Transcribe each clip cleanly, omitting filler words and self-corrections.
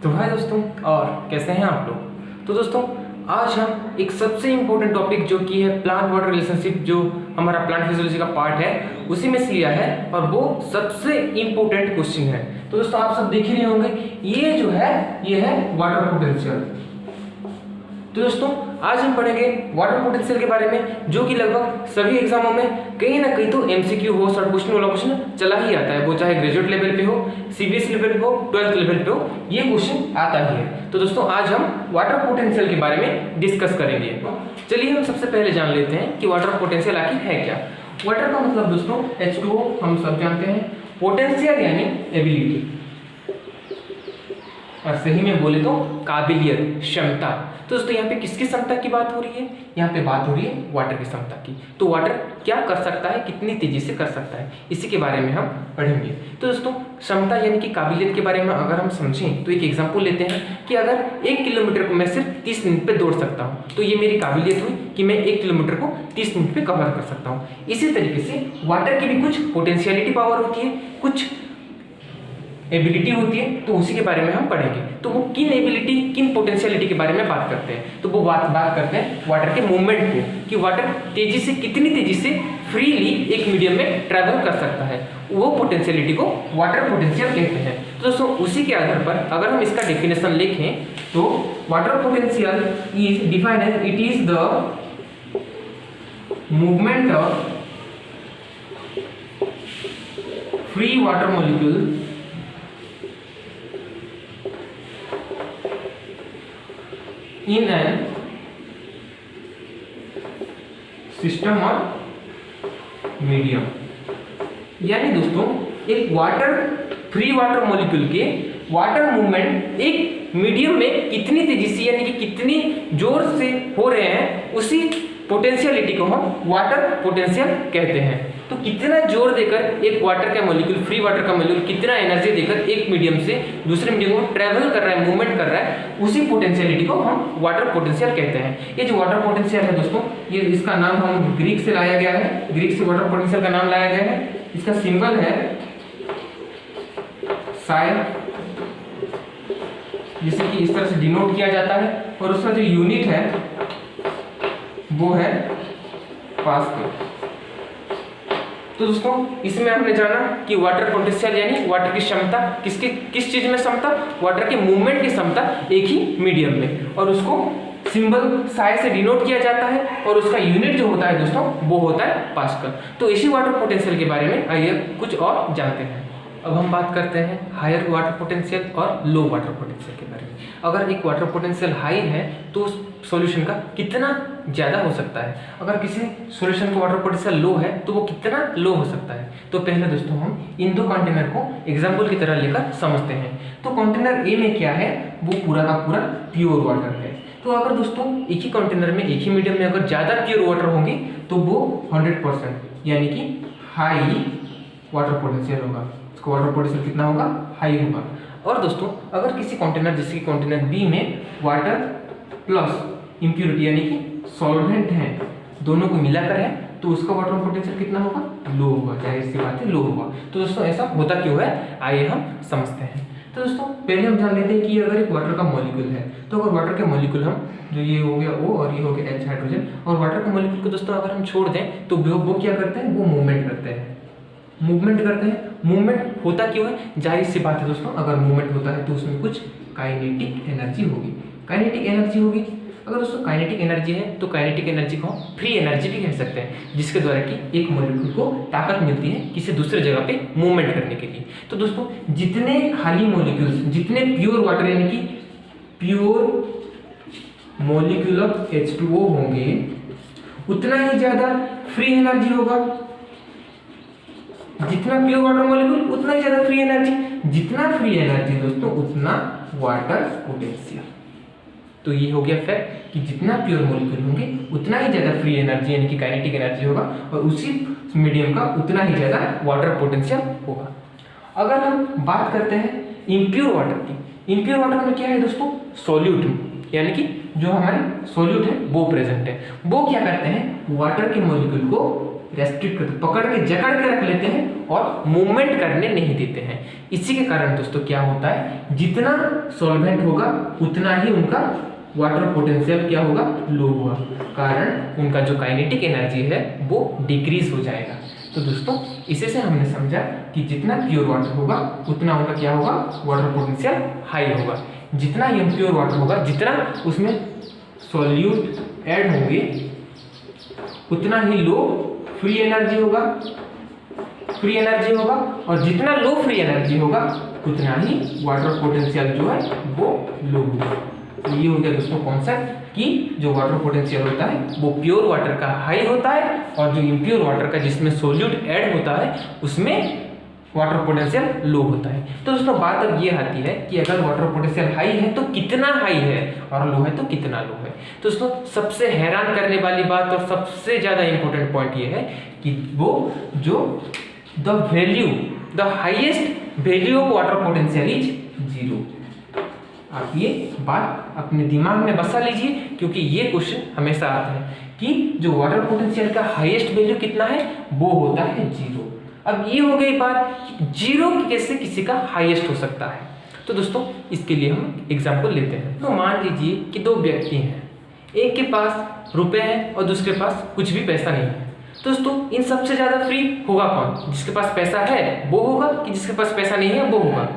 तो हाय दोस्तों, और कैसे हैं आप लोग। तो दोस्तों आज हम एक सबसे इम्पोर्टेंट टॉपिक जो कि है प्लांट वाटर रिलेशनशिप, जो हमारा प्लांट फिजियोलॉजी का पार्ट है उसी में से लिया है, और वो सबसे इम्पोर्टेंट क्वेश्चन है। तो दोस्तों आप सब देख ही रहे होंगे, ये जो है ये है वाटर पोटेंशियल। तो दोस्तों आज हम पढ़ेंगे वाटर पोटेंशियल के बारे में, जो कि लगभग सभी एग्जामों में कहीं ना कहीं तो एमसीक्यू हो, शॉर्ट क्वेश्चन वाला क्वेश्चन चला ही आता है। वो चाहे ग्रेजुएट लेवल पे हो, सीबीएसई लेवल पे हो, 12th लेवल पे हो, ये क्वेश्चन आता ही है। तो दोस्तों आज हम वाटर पोटेंशियल के बारे में डिस्कस करेंगे। चलिए हम सबसे पहले जान लेते हैं कि वाटर पोटेंशियल आखिर है क्या। वाटर का मतलब दोस्तों H2O हम सब जानते हैं, पोटेंशियल यानी एबिलिटी, और सही में बोले तो काबिलियत, क्षमता। तो दोस्तों यहाँ पे किसकी क्षमता की बात हो रही है? यहाँ पे बात हो रही है वाटर की क्षमता की। तो वाटर क्या कर सकता है, कितनी तेजी से कर सकता है, इसी के बारे में हम पढ़ेंगे। तो दोस्तों क्षमता यानी कि काबिलियत के बारे में अगर हम समझें तो एक एग्जांपल लेते हैं कि अगर 1 किलोमीटर को मैं सिर्फ 30 मिनट पे दौड़ सकता हूँ, तो ये मेरी काबिलियत हुई कि मैं 1 किलोमीटर को 30 मिनट पे कवर कर सकता हूँ। इसी तरीके से वाटर की भी कुछ पोटेंशियलिटी पावर होती है, कुछ एबिलिटी होती है, तो उसी के बारे में हम पढ़ेंगे। तो वो किन एबिलिटी, किन पोटेंशियलिटी के बारे में बात करते हैं, तो वो बात करते हैं वाटर के मूवमेंट को, कि वाटर तेजी से, कितनी तेजी से फ्रीली एक मीडियम में ट्रैवल कर सकता है, वो पोटेंशियलिटी को वाटर पोटेंशियल कहते हैं। तो दोस्तों उसी के आधार पर अगर हम इसका डेफिनेशन लिखें तो water potential is defined as it is the movement of free water molecule in an system or medium। यानी दोस्तों एक फ्री वाटर मॉलिक्यूल के वाटर मूवमेंट एक मीडियम में कितनी तेजी से यानी कि कितनी जोर से हो रहे हैं, उसी पोटेंशियलिटी को हम वाटर पोटेंशियल कहते हैं। तो कितना जोर देकर एक वाटर का मॉलिक्यूल, फ्री वाटर का मॉलिक्यूल कितना एनर्जी देकर एक मीडियम से दूसरे मीडियम में ट्रैवल कर रहा है, मूवमेंट कर रहा है, उसी पोटेंशियलिटी को हम वाटर पोटेंशियल कहते हैं। ये जो वाटर पोटेंशियल है दोस्तों, ये इसका नाम हम ग्रीक से लाया गया है, ग्रीक से वाटर पोटेंशियल का नाम लाया गया है। इसका सिंबल है साइ, जिसे कि इस तरह से डिनोट किया जाता है, और उसका जो यूनिट है वो है पास्कल। तो दोस्तों इसमें हमने जाना कि वाटर पोटेंशियल यानी वाटर की क्षमता, किस चीज में क्षमता, वाटर के मूवमेंट की क्षमता एक ही मीडियम में, और उसको सिंबल साइ से डिनोट किया जाता है, और उसका यूनिट जो होता है दोस्तों वो होता है पास्कल। तो इसी वाटर पोटेंशियल के बारे में आइए कुछ और जानते हैं। अब हम बात करते हैं हायर वाटर पोटेंशियल और लो वाटर पोटेंशियल के बारे में। अगर एक वाटर पोटेंशियल हाई है तो सॉल्यूशन का कितना ज़्यादा हो सकता है, अगर किसी सॉल्यूशन का वाटर पोटेंशियल लो है तो वो कितना लो हो सकता है। तो पहले दोस्तों हम इन दो कंटेनर को एग्जाम्पल की तरह लेकर समझते हैं। तो कंटेनर ए में क्या है, वो पूरा का पूरा प्योर वाटर है। तो अगर दोस्तों एक ही कंटेनर में, एक ही मीडियम में अगर ज़्यादा प्योर वाटर होंगे तो वो 100% यानी कि हाई वाटर पोटेंशियल होगा, उसका वाटर पोटेंशियल कितना होगा, हाई होगा। और दोस्तों अगर किसी कंटेनर, जैसे कि कंटेनर बी में वाटर प्लस इम्प्योरिटी यानी कि सॉल्वेंट है, दोनों को मिलाकर है, तो उसका वाटर पोटेंशियल कितना होगा, लो होगा, जाहिर सी बात है लो होगा। तो दोस्तों ऐसा होता क्यों है, आइए हम समझते हैं। तो दोस्तों पहले हम जान लेते हैं कि अगर एक वाटर का मॉलिक्यूल है, तो अगर वाटर के मॉलिक्यूल हम, जो ये हो गया O और ये हो गया H हाइड्रोजन, और वाटर के मॉलिक्यूल को दोस्तों अगर हम छोड़ दें तो वो क्या करते हैं, वो मूवमेंट करते हैं, मूवमेंट करते हैं। मूवमेंट होता क्यों है, जाहिर सी बात है दोस्तों, अगर मूवमेंट होता है तो उसमें कुछ काइनेटिक एनर्जी होगी, काइनेटिक एनर्जी होगी। अगर दोस्तों काइनेटिक एनर्जी है तो काइनेटिक एनर्जी को हम फ्री एनर्जी भी कह सकते हैं, जिसके द्वारा कि एक मॉलिक्यूल को ताकत मिलती है किसी दूसरे जगह पे मूवमेंट करने के लिए। तो दोस्तों जितने खाली मॉलिक्यूल्स, जितने प्योर वाटर यानी कि प्योर मॉलिक्यूल ऑफ H2O होंगे, उतना ही ज्यादा फ्री एनर्जी होगा। जितना प्योर वाटर मॉलिक्यूल उतना ही ज्यादा फ्री एनर्जी, जितना फ्री एनर्जी दोस्तों उतना वाटर पोटेंशियल। तो ये हो गया फैक्ट कि जितना प्योर मॉलिक्यूल होंगे उतना ही ज्यादा फ्री एनर्जी यानी कि काइनेटिक एनर्जी होगा, और उसी मीडियम का उतना ही ज्यादा वाटर पोटेंशियल होगा। अगर हम बात करते हैं इम्प्योर वाटर की, इम्प्योर वाटर में क्या है दोस्तों, सॉल्यूट, यानी कि जो हमारे सॉल्यूट है वो प्रेजेंट है। वो क्या करते हैं, वाटर के मॉलिक्यूल को रेस्ट्रिक्ट करते, पकड़ के जकड़ के रख लेते हैं और मूवमेंट करने नहीं देते हैं। इसी के कारण दोस्तों क्या होता है, जितना सॉल्वेंट होगा उतना ही उनका वाटर पोटेंशियल क्या होगा, लो होगा, कारण उनका जो काइनेटिक एनर्जी है वो डिक्रीज हो जाएगा। तो दोस्तों इसी से हमने समझा कि जितना प्योर वाटर होगा उतना उनका क्या होगा, वाटर पोटेंशियल हाई होगा। जितना इम्प्योर वाटर होगा, जितना उसमें सॉल्यूट ऐड होंगे उतना ही लो फ्री एनर्जी होगा, और जितना लो फ्री एनर्जी होगा उतना ही वाटर पोटेंशियल जो है वो लो होगा। तो ये हो गया दोस्तों कॉन्सेप्ट कि जो वाटर पोटेंशियल होता है वो प्योर वाटर का हाई होता है, और जो इम्प्योर वाटर का जिसमें सोल्यूट ऐड होता है उसमें वाटर पोटेंशियल लो होता है। तो दोस्तों बात अब ये आती है कि अगर वाटर पोटेंशियल हाई है तो कितना हाई है, और लो है तो कितना लो है। तो दोस्तों सबसे हैरान करने वाली बात और सबसे ज़्यादा इंपॉर्टेंट पॉइंट ये है कि वो जो the highest value of water potential is 0। आप ये बात अपने दिमाग में बसा लीजिए, क्योंकि ये क्वेश्चन हमेशा आता है कि जो वाटर पोटेंशियल का हाईएस्ट वैल्यू कितना है, वो होता है 0। अब ये हो गई बात कि 0 कैसे किसी का हाईएस्ट हो सकता है। तो दोस्तों इसके लिए हम एग्जाम्पल लेते हैं। तो मान लीजिए कि दो व्यक्ति हैं, एक के पास रुपए हैं और दूसरे के पास कुछ भी पैसा नहीं है। तो दोस्तों इन सबसे ज़्यादा फ्री होगा कौन, जिसके पास पैसा है वो होगा कि जिसके पास पैसा नहीं है वो होगा।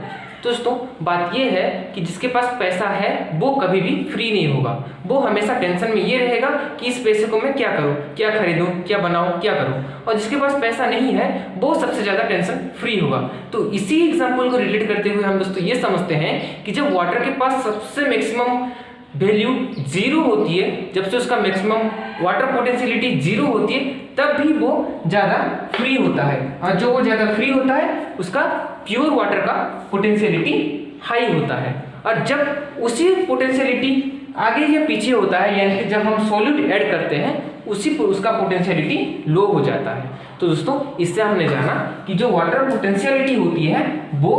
तो दोस्तों बात ये है कि जिसके पास पैसा है वो कभी भी फ्री नहीं होगा, वो हमेशा टेंशन में ये रहेगा कि इस पैसे को मैं क्या करूं, क्या खरीदूं, क्या बनाऊं, क्या करूं। और जिसके पास पैसा नहीं है वो सबसे ज़्यादा टेंशन फ्री होगा। तो इसी एग्जाम्पल को रिलेट करते हुए हम दोस्तों ये समझते हैं कि जब वाटर के पास सबसे मैक्सिमम वैल्यू 0 होती है, जब से उसका मैक्सिमम वाटर पोटेंशियलिटी 0 होती है, तब भी वो ज़्यादा फ्री होता है, और जो वो ज़्यादा फ्री होता है उसका प्योर वाटर का पोटेंशियलिटी हाई होता है। और जब उसी पोटेंशियलिटी आगे या पीछे होता है, यानी कि जब हम सॉल्यूट ऐड करते हैं उसका पोटेंशियलिटी लो हो जाता है। तो दोस्तों इससे हमने जाना कि जो वाटर पोटेंशियलिटी होती है वो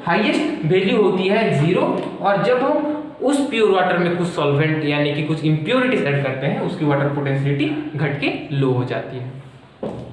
हाईएस्ट वैल्यू होती है 0, और जब हम उस प्योर वाटर में कुछ सॉल्वेंट यानी कि कुछ इम्प्योरिटीज ऐड करते हैं उसकी वाटर पोटेंशियलिटी घट के लो हो जाती है।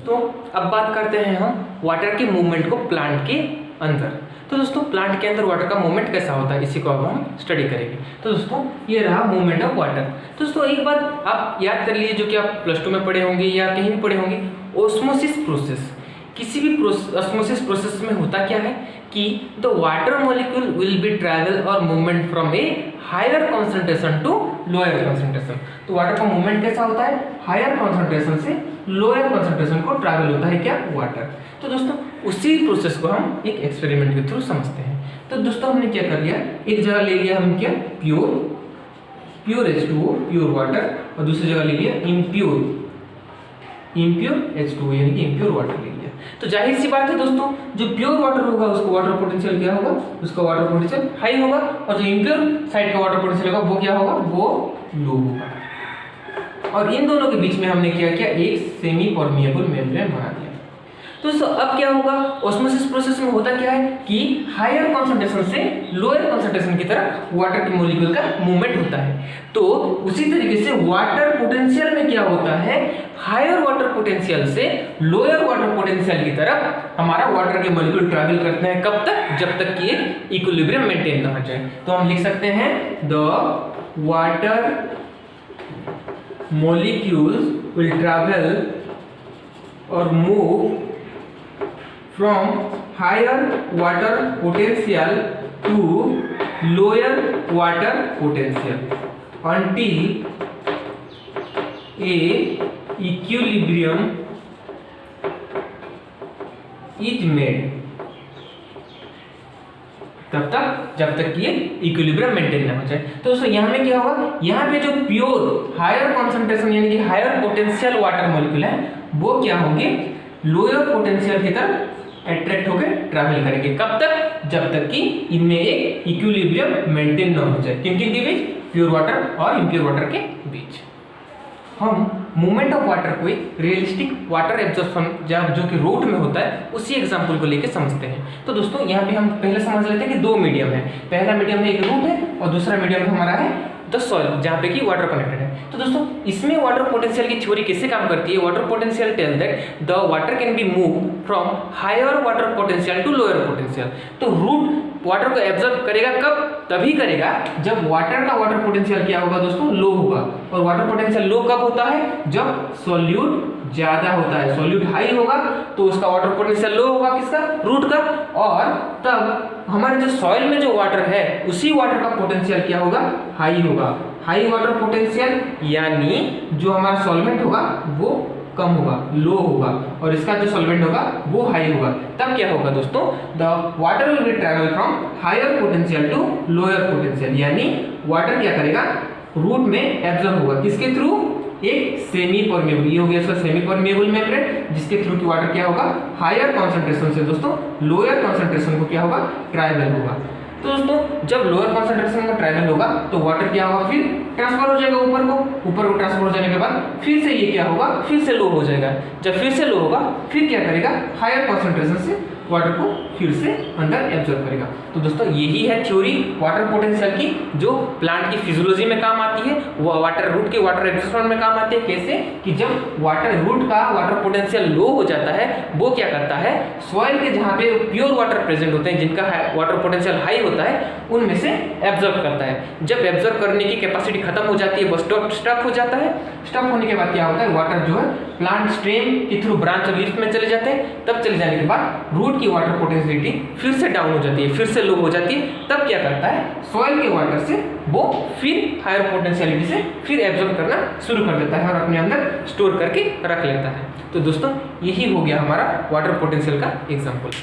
तो अब बात करते हैं हम वाटर के मूवमेंट को प्लांट के अंदर। तो दोस्तों प्लांट के अंदर वाटर का मूवमेंट कैसा होता है, इसी को अब हम स्टडी करेंगे। तो दोस्तों ये रहा मूवमेंट ऑफ वाटर। तो दोस्तों एक बात आप याद कर लीजिए, जो कि आप +2 में पढ़े होंगे या कहीं भी पढ़े होंगे, ऑस्मोसिस प्रोसेस। किसी भी ऑस्मोसिस प्रोसेस में होता क्या है कि the water molecule will be travel और movement from a higher concentration to lower concentration. तो वाटर का मूवमेंट कैसा होता है, हायर कॉन्सेंट्रेशन से लोअर कॉन्सेंट्रेशन को ट्रैवल होता है क्या, वाटर। तो दोस्तों उसी प्रोसेस को हम एक एक्सपेरिमेंट के थ्रू समझते हैं। तो दोस्तों हमने क्या कर लिया, एक जगह ले लिया हम क्या, प्योर H2O प्योर वाटर, और दूसरी जगह ले लिया इम्प्योर H2O यानी कि इम्प्योर वाटर ले लिया। तो जाहिर सी बात है दोस्तों, जो प्योर वाटर होगा उसका वाटर पोटेंशियल क्या होगा, उसका वाटर पोटेंशियल हाई होगा, और जो इम्प्योर साइड का वाटर पोटेंशियल होगा वो क्या होगा, वो लो होगा। और इन दोनों के बीच में हमने क्या किया, एक सेमी परमिएबल मेम्ब्रेन बना दिया। तो अब क्या होगा, ऑस्मोसिस प्रोसेस में होता क्या है कि हायर कॉन्सेंट्रेशन से लोअर कॉन्सेंट्रेशन की तरफ वाटर के मॉलिक्यूल का मूवमेंट होता है। तो उसी तरीके से वाटर पोटेंशियल में क्या होता है, हायर वाटर पोटेंशियल से लोअर वाटर पोटेंशियल की तरफ हमारा वाटर के मॉलिक्यूल ट्रैवल करते हैं। कब तक, जब तक कि एक इक्विलिब्रियम मेंटेन ना हो जाए। तो हम लिख सकते हैं the water molecules will travel और move from higher water potential to lower water potential until a equilibrium is made। तब तक जब तक कि इक्विलिब्रियम मेंटेन ना हो जाए। तो दोस्तों यहाँ में क्या होगा, यहाँ पे जो प्योर हायर कॉन्सेंट्रेशन यानी कि हायर पोटेंशियल वाटर मॉलिक्यूल है वो क्या होंगे, लोअर पोटेंशियल की तरफ अट्रैक्ट होकर ट्रैवल करेंगे। कब तक, जब तक कि इनमें एक इक्विलिब्रियम मेंटेन ना हो जाए। किन किन के बीच, प्योर वाटर और इम्प्योर वाटर के बीच। हम मूवमेंट ऑफ वाटर को एक रियलिस्टिक वाटर एब्जॉर्प्शन जो कि रूट में होता है उसी एग्जांपल को लेके समझते हैं। तो दोस्तों यहाँ पे हम पहले समझ लेते हैं कि दो मीडियम है। पहला मीडियम में एक रूट है और दूसरा मीडियम हमारा है द सॉइल, जहाँ पे कि वाटर कनेक्टेड है। तो दोस्तों इसमें वाटर पोटेंशियल की थ्योरी कैसे काम करती है? Water potential tell that the water can be move from higher water potential to lower potential. तो रूट वाटर को एब्जॉर्ब करेगा कब? तभी करेगा जब वाटर का वाटर पोटेंशियल क्या होगा दोस्तों? लो होगा। और वाटर पोटेंशियल लो कब होता है? जब सॉल्यूट ज्यादा होता है, सॉल्यूट हाई होगा तो उसका वाटर पोटेंशियल लो होगा, किसका? रूट का। और तब हमारे जो सॉइल में जो वाटर है उसी वाटर का पोटेंशियल क्या होगा? हाई होगा। हाई वाटर पोटेंशियल यानी जो हमारा सॉल्वेंट होगा वो कम होगा, लो होगा, और इसका जो सॉल्वेंट होगा वो हाई होगा। तब क्या होगा दोस्तों? The water will be travel from higher potential to lower potential, यानी वाटर क्या करेगा? रूट में एब्जॉर्ब होगा। किसके थ्रू? एक सेमी परमेबल, ये हो गया इसका सेमी परमेबल मेम्ब्रेन, जिसके थ्रू की वाटर क्या होगा? हायर कॉन्सेंट्रेशन से दोस्तों लोअर कॉन्सेंट्रेशन को क्या होगा? ट्रैवल होगा। तो दोस्तों जब लोअर कॉन्सेंट्रेशन में ट्रैवल होगा तो वाटर क्या होगा? फिर ट्रांसफर हो जाएगा ऊपर को ट्रांसफर हो जाने के बाद फिर से ये क्या होगा? फिर से लो हो जाएगा। जब फिर से लो होगा फिर क्या करेगा? हायर कॉन्सेंट्रेशन से वाटर को फिर से अंदर एब्जॉर्ब करेगा। तो दोस्तों यही है थ्योरी वाटर पोटेंशियल की, जो प्लांट की फिजियोलॉजी में काम आती है, वो वाटर रूट के वाटर एब्जॉर्प्शन में काम आती है। कैसे? कि जब वाटर रूट का वाटर पोटेंशियल लो हो जाता है वो क्या करता है? सॉइल के जहाँ पे प्योर वाटर प्रेजेंट होते हैं, जिनका वाटर पोटेंशियल हाई होता है, उनमें से एब्जॉर्ब करता है। जब एब्जॉर्ब करने की कैपेसिटी खत्म हो जाती है, वो स्टक हो जाता है। स्टक होने के बाद क्या होता है? वाटर जो है प्लांट स्टेम के थ्रू ब्रांच और लीफ में चले जाते हैं। तब चले जाने के बाद रूट की वाटर पोटेंशियलिटी फिर से डाउन हो जाती है, फिर से लो हो जाती है। तब क्या करता है? सॉइल के वाटर से वो फिर हायर पोटेंशियलिटी से फिर एब्जॉर्ब करना शुरू कर देता है और अपने अंदर स्टोर करके रख लेता है। तो दोस्तों यही हो गया हमारा वाटर पोटेंशियल का एग्जांपल।